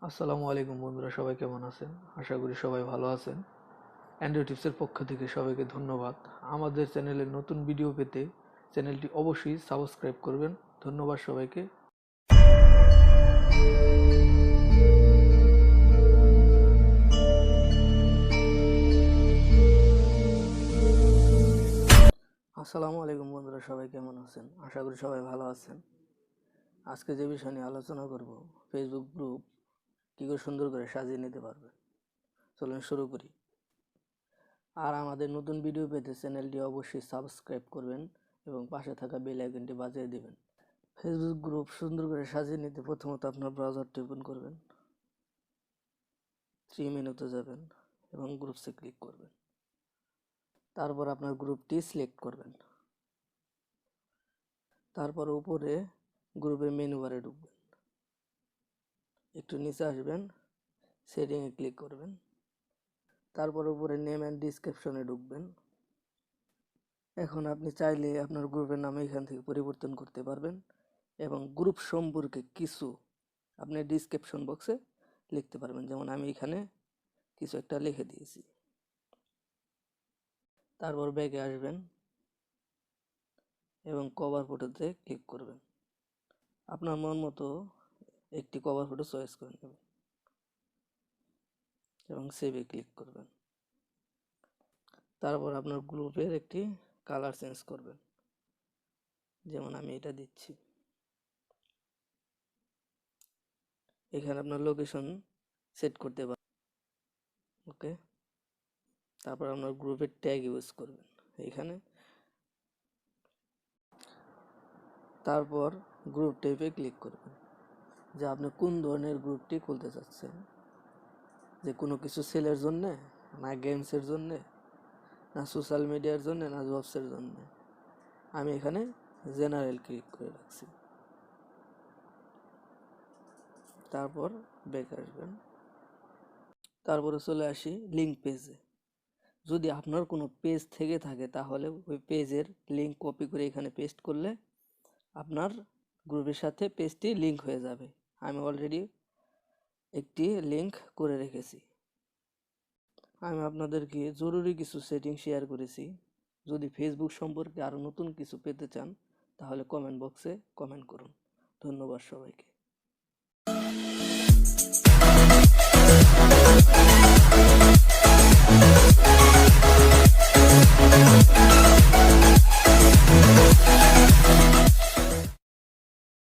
আসসালামু আলাইকুম বন্ধুরা, সবাই কেমন আছেন? আশা করি সবাই ভালো আছেন। অ্যান্ড্রয়েড টিপসের পক্ষ থেকে সবাইকে ধন্যবাদ। আমাদের চ্যানেলের নতুন ভিডিও পেতে চ্যানেলটি অবশ্যই সাবস্ক্রাইব করবেন। ধন্যবাদ সবাইকে। আসসালামু আলাইকুম বন্ধুরা, সবাই কেমন আছেন? আশা করি সবাই ভালো আছেন। আজকে যে বিষয় নিয়ে আলোচনা করব, ফেসবুক গ্রুপ কী করে সুন্দর করে সাজিয়ে নিতে পারবে। চলুন শুরু করি। আর আমাদের নতুন ভিডিও পেতে চ্যানেলটি অবশ্যই সাবস্ক্রাইব করবেন এবং পাশে থাকা বেল আইকনটি বাজিয়ে দিবেন। ফেসবুক গ্রুপ সুন্দর করে সাজিয়ে নিতে প্রথমত আপনার ব্রাউজারটি ওপেন করবেন, 3 মেনুতে যাবেন এবং গ্রুপসে ক্লিক করবেন। তারপর আপনার গ্রুপটি সিলেক্ট করবেন। তারপর উপরে গ্রুপের মেনু বারে ঢুকবেন, একটু নিচে আসবেন, সেটিংয়ে ক্লিক করবেন। তারপর উপরে নেম অ্যান্ড ডিসক্রিপশনে ঢুকবেন। এখন আপনি চাইলে আপনার গ্রুপের নাম এখান থেকে পরিবর্তন করতে পারবেন এবং গ্রুপ সম্পর্কে কিছু আপনি ডিসক্রিপশন বক্সে লিখতে পারবেন। যেমন আমি এখানে কিছু একটা লিখে দিয়েছি। তারপর ব্যাকে আসবেন এবং কভার ফটোতে ক্লিক করবেন। আপনার মন মতো একটি কভার ফটো চয়েস করে নেবেন এবং সেভে ক্লিক করবেন। তারপর আপনার গ্রুপের একটি কালার চেঞ্জ করবেন, যেমন আমি এটা দিচ্ছি। এখানে আপনার লোকেশন সেট করতে পারেন। ওকে, তারপর আপনার গ্রুপের ট্যাগ ইউজ করবেন এখানে। তারপর গ্রুপ টাইপে ক্লিক করবেন যে আপনি কোন ধরনের গ্রুপটি খুলতে চাচ্ছেন, যে কোনো কিছু সেলের জন্যে, না গেমসের জন্যে, না সোশ্যাল মিডিয়ার জন্যে, না জবসের জন্যে। আমি এখানে জেনারেল ক্লিক করে রাখছি। তারপর ব্যাক আসবেন। তারপরে চলে আসি লিঙ্ক পেজে। যদি আপনার কোনো পেজ থেকে থাকে তাহলে ওই পেজের লিঙ্ক কপি করে এখানে পেস্ট করলে আপনার গ্রুপের সাথে পেজটি লিঙ্ক হয়ে যাবে। আমি অলরেডি একটি লিঙ্ক করে রেখেছি। আমি আপনাদেরকে জরুরি কিছু সেটিং শেয়ার করেছি। যদি ফেসবুক সম্পর্কে আরও নতুন কিছু পেতে চান তাহলে কমেন্ট বক্সে কমেন্ট করুন। ধন্যবাদ সবাইকে।